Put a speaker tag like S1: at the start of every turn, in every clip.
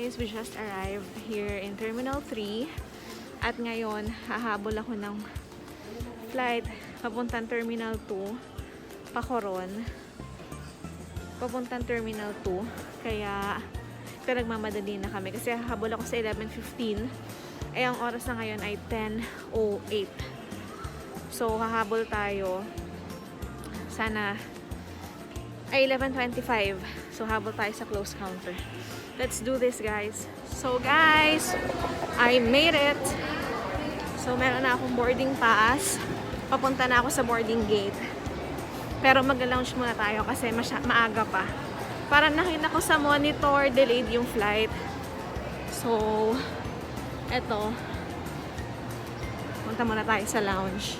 S1: guys, we just arrived here in Terminal 3 at ngayon hahabol ako ng flight papuntang Terminal 2 pa-Coron, papuntang Terminal 2, kaya ito nagmamadali na kami kasi hahabol ako sa 11:15, eh ang oras na ngayon ay 10:08. So hahabol tayo sana ay 11:25, so habol tayo sa close counter. Let's do this, guys. So guys, I made it. So meron na akong boarding pass, papunta na ako sa boarding gate, pero mag-lounge muna tayo kasi maaga pa. Parang nakita ko sa monitor delayed yung flight, so eto, punta muna tayo sa lounge.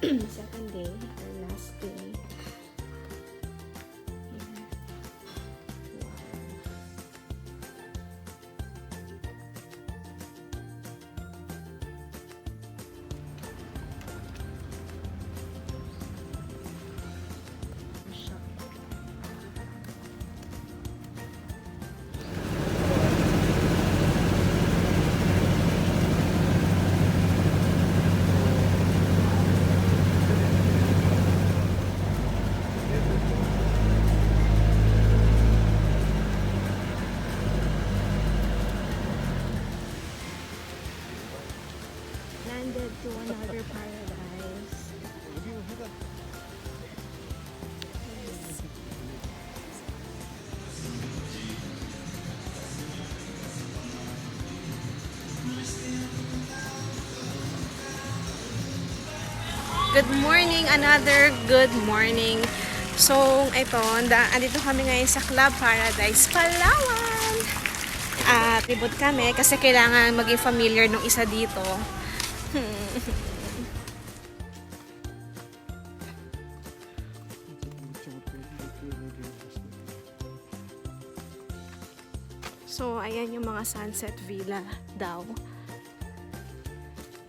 S1: Second day, or last day. Landed to another paradise. Good morning, another good morning. So, ito, andito kami ngayon sa Club Paradise, Palawan. At libot kami kasi kailangan maging familiar nung isa dito. So, ayan yung mga sunset villa daw.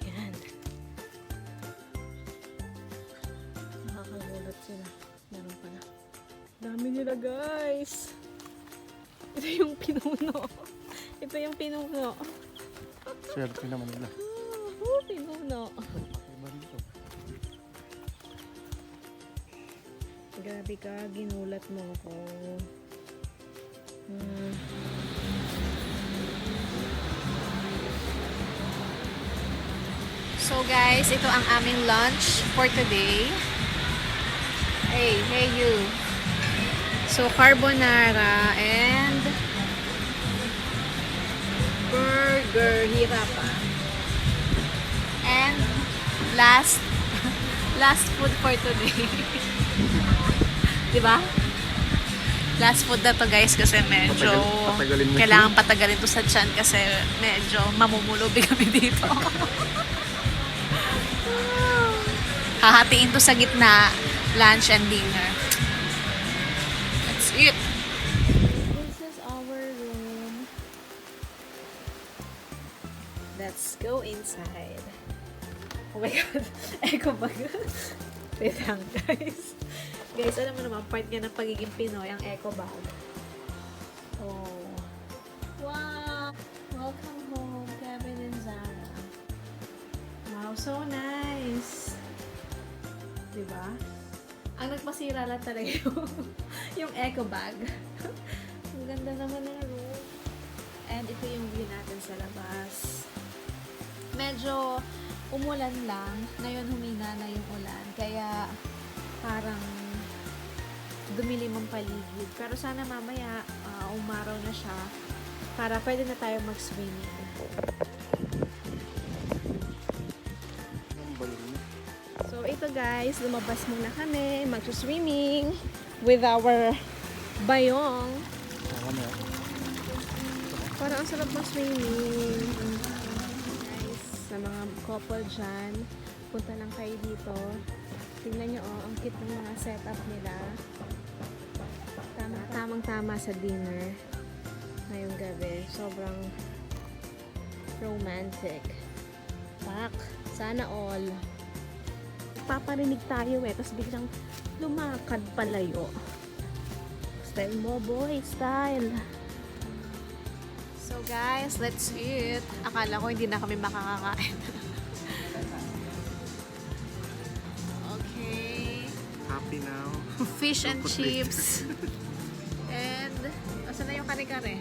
S1: Ayan. Nakakagulat sila. Meron pala. Dami nila, guys. Ito yung pinuno. Ito yung pinuno.
S2: Swerte naman nila.
S1: Pinuno. Grabe ka, ginulat mo ako. So guys, ito ang aming lunch for today. Hey you. So carbonara and burger, hirap ah. And last food for today. Diba? Last food na to, guys, kasi medyo kailangan patagalin to sa tiyan kasi medyo mamumulubi kami dito. Hahatiin to sa gitna, lunch and dinner. That's it. This is our room. Let's go inside. Oh my god, echo bag. Wait lang, guys. Guys, alam mo naman, part nga ng pagiging Pinoy, ang eco bag. Oh. Wow! Welcome home, Kevin and Zara. Wow, so nice! Diba? Ang nagpasira lang talaga yung eco bag. Ang ganda naman ng room. And ito yung view natin sa labas. Medyo umulan lang. Ngayon humina na yung ulan. Kaya parang dumilim ang paligid. Pero sana mamaya umaraw na siya para pwede na tayo mag-swimming.
S2: Ang balon niya.
S1: So, ito guys, lumabas muna kami, mag-swimming with our bayong.
S2: Saka na.
S1: Parang ang sarap mag-swimming. Guys, sa mga couple dyan, punta lang kayo dito. Tingnan nyo, ang cute ng mga setup nila. Tamang-tama sa dinner ngayong gabi. Sobrang romantic. Pak, sana all. Paparinig tayo tapos biglang lumakad palayo. Style mo, boy, style. So guys, let's eat. Akala ko hindi na kami makakakain. Okay.
S2: Happy now.
S1: Fish and chips. And, asan na yung kare-kare?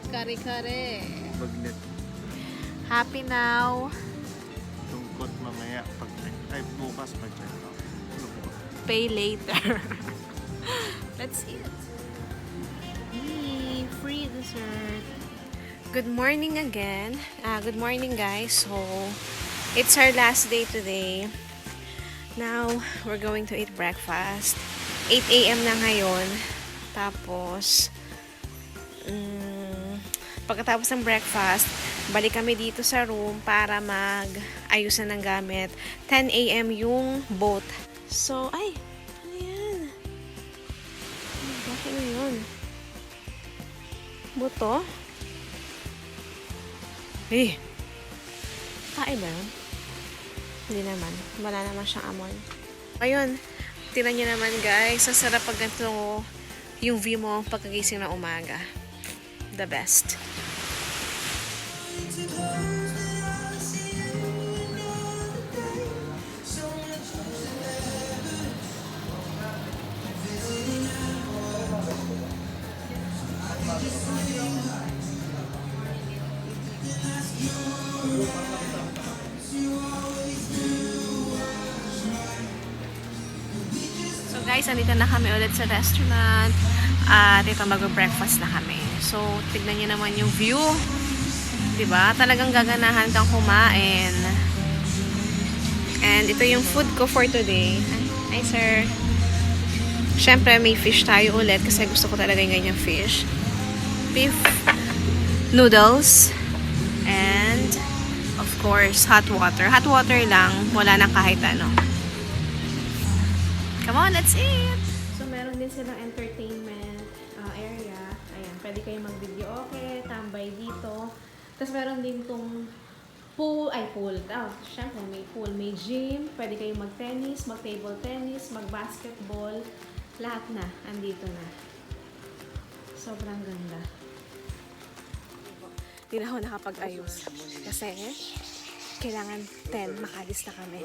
S1: Kare-kare.
S2: Bagnet.
S1: Happy now.
S2: Tungkot mamaya pag ay bukas pag check out.
S1: Pay later. Let's eat. Yay, free dessert. Good morning again. Good morning guys. So, it's our last day today. Now, we're going to eat breakfast. 8 a.m. na ngayon. Tapos, pagkatapos ng breakfast, balik kami dito sa room para mag-ayusan ng gamit. 10 a.m. yung boat. So, ay, ano yan? Bakit na yun? Buto? Eh, kain ba yun? Hindi naman. Wala naman siyang amoy. Ayun, tinan nyo naman guys. Ang sarap pag ganito yung view mo pagkagising ng umaga. The best. So guys, andito na kami ulit sa restaurant at ito mag-breakfast na kami. So, tignan niyo naman yung view. 'Di ba? Talagang gaganahan kang kumain. And ito yung food ko for today. Hi, sir. Siyempre, may fish tayo ulit kasi gusto ko talaga yung ganyang fish. Beef noodles and of course, hot water. Hot water lang, wala nang kahit ano. Come on, let's eat! So, meron din silang entertainment area. Ayan, pwede kayo mag-video okay, tambay dito. Tapos, meron din tong pool. Syempre, may pool. May gym. Pwede kayo mag-tennis, mag-table tennis, mag-basketball. Lahat na, andito na. Sobrang ganda. Hindi na ako nakapag-ayos. Kasi, kailangan 10, makalis na kami.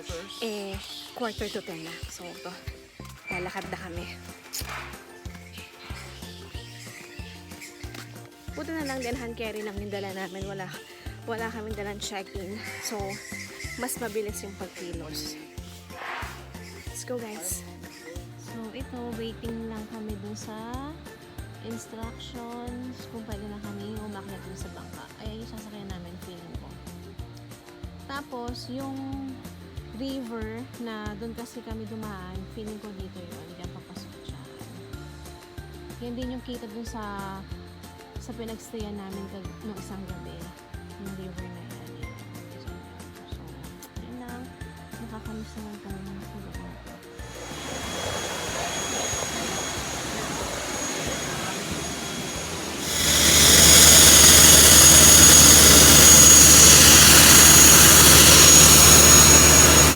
S1: Quarter to 10 na. So, ito. Lalakad na kami. Buti na lang din hand carry lang yung dala namin. Wala kaming dalang check-in. So, mas mabilis yung pagkilos. Let's go guys. So, ito, waiting lang kami dun sa instructions kung pwede na kami umakyat dun sa bangka. Ayan yung sasakyan namin, feeling ko. Tapos, yung river na doon kasi kami dumaan, feeling ko dito yun. Diyan papasok siya. Yan din yung kita dun sa pinagstayan namin nung isang gabi. Yung river na yan. So, yun lang. Nakakamiss naman itong